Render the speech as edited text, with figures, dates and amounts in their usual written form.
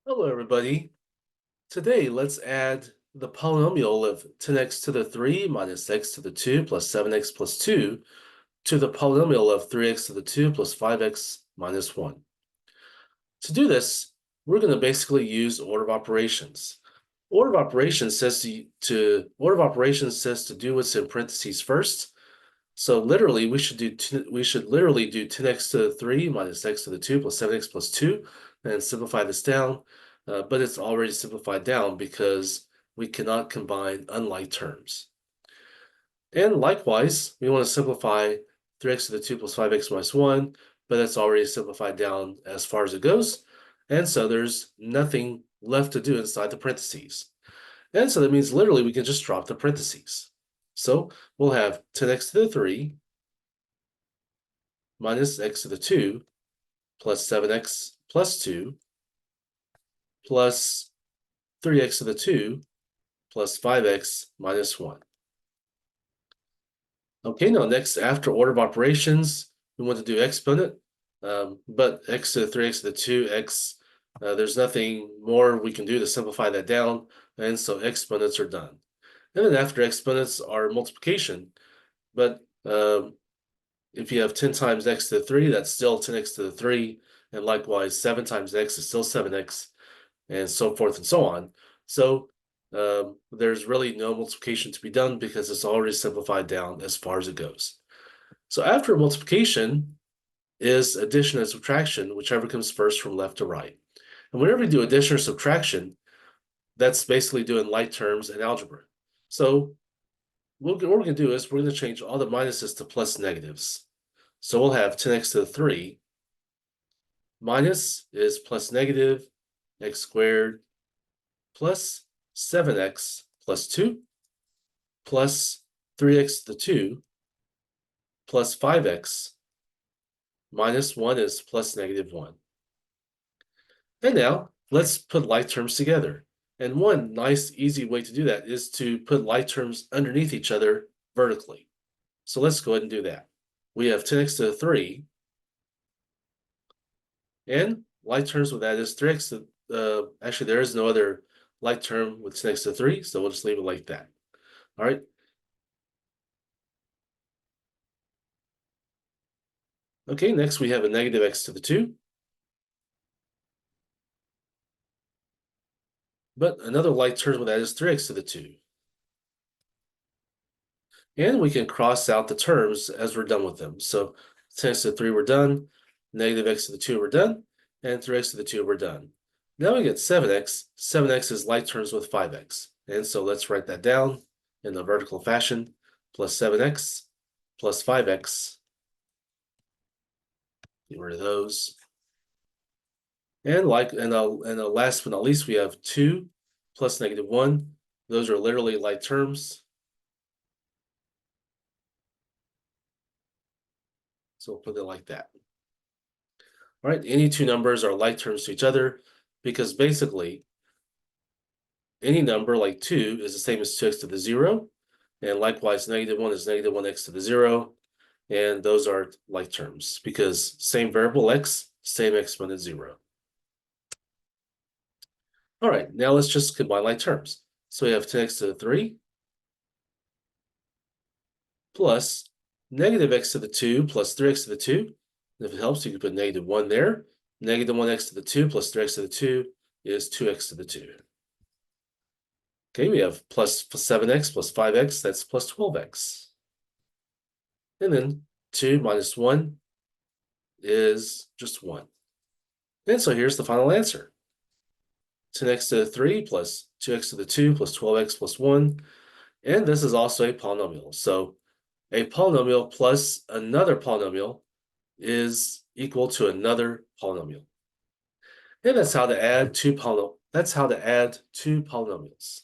Hello, everybody. Today, let's add the polynomial of 10x to the 3 minus x to the 2 plus 7x plus 2 to the polynomial of 3x to the 2 plus 5x minus 1. To do this, we're going to basically use order of operations. Order of operations says to do what's in parentheses first. So literally, we should literally do 10x to the 3 minus x to the 2 plus 7x plus 2 and simplify this down. But it's already simplified down because we cannot combine unlike terms. And likewise, we want to simplify 3x to the 2 plus 5x minus 1, but that's already simplified down as far as it goes. And so there's nothing left to do inside the parentheses. And so that means literally we can just drop the parentheses. So we'll have 10x to the 3 minus x to the 2 plus 7x plus 2 plus 3x to the 2 plus 5x minus 1. Okay, now next, after order of operations, we want to do exponent, but x to the 3, x to the 2, x, there's nothing more we can do to simplify that down, and so exponents are done. And then after exponents are multiplication, but if you have 10 times x to the 3, that's still 10x to the 3, and likewise 7 times x is still 7x, and so forth and so on. So there's really no multiplication to be done because it's already simplified down as far as it goes. So after multiplication is addition and subtraction, whichever comes first from left to right. And whenever we do addition or subtraction, that's basically doing like terms in algebra. So what we're going to do is we're going to change all the minuses to plus negatives. So we'll have 10x to the 3 minus is plus negative x squared plus 7x plus 2 plus 3x to the 2 plus 5x minus 1 is plus negative 1. And now let's put like terms together. And one nice, easy way to do that is to put like terms underneath each other vertically. So let's go ahead and do that. We have 10x to the 3. And like terms with that is 3x to, actually, there is no other like term with 10x to the 3, so we'll just leave it like that. All right. Okay, next we have a negative x to the 2. But another like term with that is 3x to the 2. And we can cross out the terms as we're done with them. So 10x to the 3 we're done, negative x to the 2 we're done, and 3x to the 2 we're done. Now we get 7x. 7x is like terms with 5x. And so let's write that down in the vertical fashion, plus 7x plus 5x. Get rid of those. And last but not least, we have 2 plus negative 1. Those are literally like terms. So we'll put it like that. All right, any two numbers are like terms to each other because basically any number like 2 is the same as 2x to the 0. And likewise, negative 1 is negative 1x to the 0. And those are like terms because same variable x, same exponent 0. All right, now let's just combine like terms. So we have 10x to the 3 plus negative x to the 2 plus 3x to the 2. And if it helps, you can put negative 1 there. Negative 1x to the 2 plus 3x to the 2 is 2x to the 2. Okay, we have plus 7x plus 5x, that's plus 12x. And then 2 minus 1 is just 1. And so here's the final answer. 10x to the 3 plus 2x to the 2 plus 12x plus 1. And this is also a polynomial. So a polynomial plus another polynomial is equal to another polynomial. And that's how to add two polynomials.